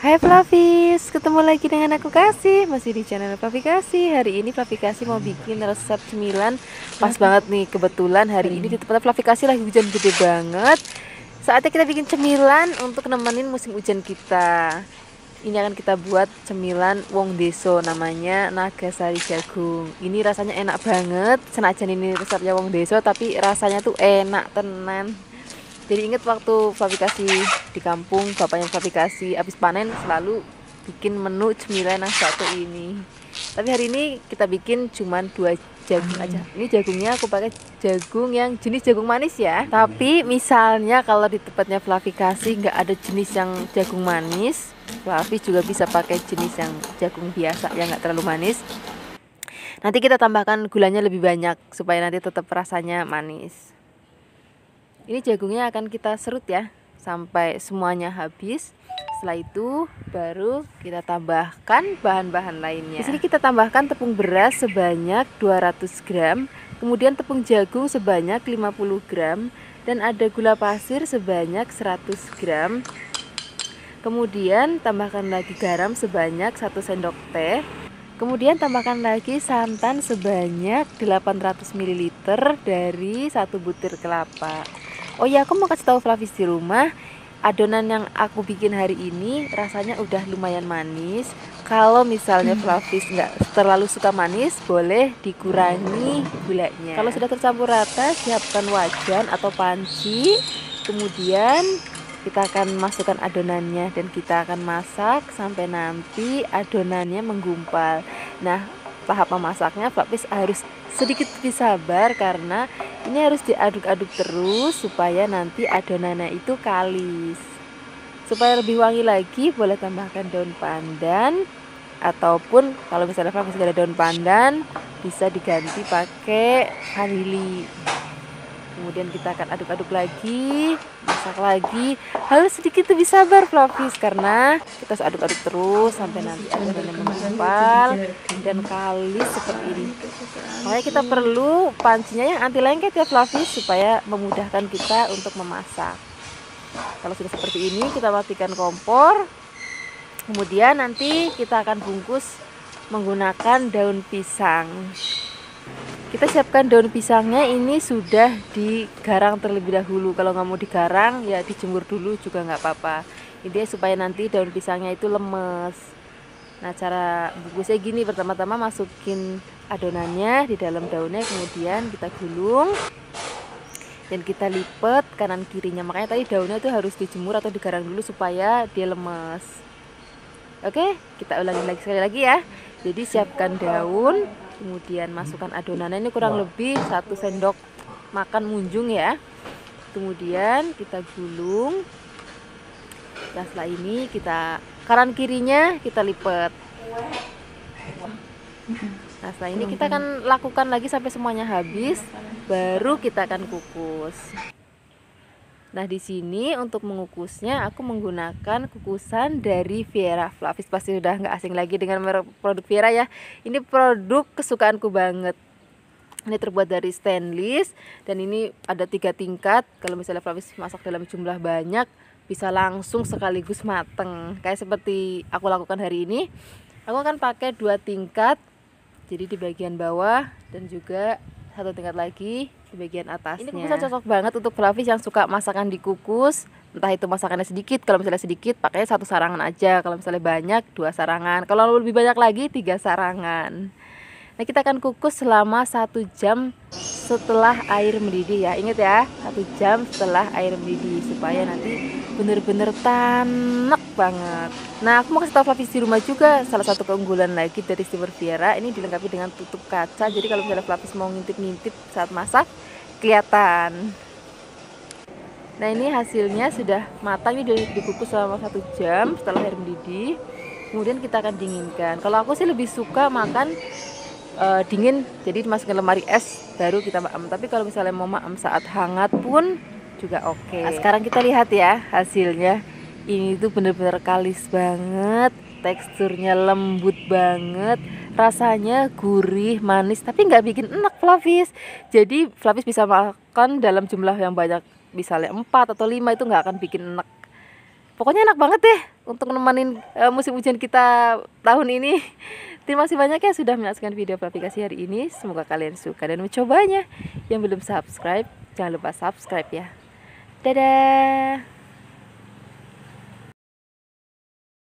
Hai Flavis, ketemu lagi dengan aku Kasih, masih di channel Flavi Kasih. Hari ini Flavi Kasih mau bikin resep cemilan. Pas banget nih, kebetulan hari ini di tempat Flavi Kasih lagi hujan gede banget. Saatnya kita bikin cemilan untuk nemenin musim hujan kita. Ini akan kita buat cemilan wong deso, namanya Nagasari jagung. Ini rasanya enak banget, senajan ini resepnya wong deso tapi rasanya tuh enak tenan. Jadi inget waktu Flavi Kasih di kampung, bapaknya Flavi Kasih habis panen selalu bikin menu cemilan yang satu ini. Tapi hari ini kita bikin cuman 2 jagung aja. Ini jagungnya aku pakai jagung yang jenis jagung manis ya. Tapi misalnya kalau di tempatnya Flavi Kasih nggak ada jenis yang jagung manis, Flavi juga bisa pakai jenis yang jagung biasa yang nggak terlalu manis. Nanti kita tambahkan gulanya lebih banyak supaya nanti tetap rasanya manis. Ini jagungnya akan kita serut ya sampai semuanya habis. Setelah itu baru kita tambahkan bahan-bahan lainnya. Di sini kita tambahkan tepung beras sebanyak 200 gram, kemudian tepung jagung sebanyak 50 gram, dan ada gula pasir sebanyak 100 gram. Kemudian tambahkan lagi garam sebanyak 1 sendok teh. Kemudian tambahkan lagi santan sebanyak 800 ml dari 1 butir kelapa. Oh ya, aku mau kasih tahu Flavis di rumah, adonan yang aku bikin hari ini rasanya udah lumayan manis. Kalau misalnya Flavis nggak terlalu suka manis, boleh dikurangi gulanya. Kalau sudah tercampur rata, siapkan wajan atau panci. Kemudian kita akan masukkan adonannya dan kita akan masak sampai nanti adonannya menggumpal. Nah, tahap memasaknya Flavis harus sedikit lebih sabar karena ini harus diaduk-aduk terus supaya nanti adonannya itu kalis. Supaya lebih wangi lagi, boleh tambahkan daun pandan, ataupun kalau misalnya Flavis gak ada daun pandan, bisa diganti pakai vanili. Kemudian kita akan aduk-aduk lagi, masak lagi. Harus sedikit lebih sabar Flavis karena kita harus aduk-aduk terus sampai nanti adonannya menggumpal dan kalis seperti ini. Makanya kita perlu pancinya yang anti lengket ya Flavis, supaya memudahkan kita untuk memasak. Kalau sudah seperti ini, kita matikan kompor. Kemudian nanti kita akan bungkus menggunakan daun pisang. Kita siapkan daun pisangnya, ini sudah digarang terlebih dahulu. Kalau nggak mau digarang ya dijemur dulu juga nggak apa-apa. Ini supaya nanti daun pisangnya itu lemes. Nah, cara bungkusnya gini, pertama-tama masukin adonannya di dalam daunnya, kemudian kita gulung dan kita lipat kanan kirinya. Makanya tadi daunnya itu harus dijemur atau digarang dulu supaya dia lemes. Oke, kita ulangi lagi sekali lagi ya. Jadi siapkan daun, kemudian masukkan adonannya, ini kurang lebih 1 sendok makan munjung ya. Kemudian kita gulung. Nah, setelah ini kita kanan kirinya kita lipat. Nah, setelah ini kita akan lakukan lagi sampai semuanya habis, baru kita akan kukus. Nah, di sini untuk mengukusnya aku menggunakan kukusan dari Viera. Flavis pasti udah nggak asing lagi dengan merek produk Viera ya. Ini produk kesukaanku banget. Ini terbuat dari stainless dan ini ada 3 tingkat. Kalau misalnya Flavis masak dalam jumlah banyak, bisa langsung sekaligus mateng. Kayak seperti aku lakukan hari ini. Aku akan pakai 2 tingkat. Jadi di bagian bawah dan juga 1 tingkat lagi di bagian atasnya. Ini kukusan cocok banget untuk Flavis yang suka masakan dikukus. Entah itu masakannya sedikit, kalau misalnya sedikit pakai 1 sarangan aja. Kalau misalnya banyak 2 sarangan. Kalau lebih banyak lagi 3 sarangan. Nah, kita akan kukus selama 1 jam setelah air mendidih ya. Ingat ya, 1 jam setelah air mendidih supaya nanti bener-bener tanek banget. Nah, aku mau kasih tau Flavis di rumah juga salah satu keunggulan lagi dari steamer Viera, ini dilengkapi dengan tutup kaca. Jadi kalau misalnya Flavis mau ngintip-ngintip saat masak, kelihatan. Nah, ini hasilnya sudah matang, ini dikukus selama 1 jam setelah air mendidih. Kemudian kita akan dinginkan. Kalau aku sih lebih suka makan dingin, jadi dimasukin lemari es baru kita maem. Tapi kalau misalnya mau maem saat hangat pun juga oke. Nah, sekarang kita lihat ya hasilnya. Ini tuh bener-bener kalis banget, teksturnya lembut banget, rasanya gurih, manis, tapi nggak bikin enak Flavis. Jadi Flavis bisa makan dalam jumlah yang banyak, misalnya 4 atau 5, itu nggak akan bikin enak. Pokoknya enak banget deh. untuk nemenin musim hujan kita tahun ini. Terima kasih banyak ya sudah menyaksikan video Fluffy Kasih hari ini. Semoga kalian suka dan mencobanya. Yang belum subscribe, jangan lupa subscribe ya. Dadah.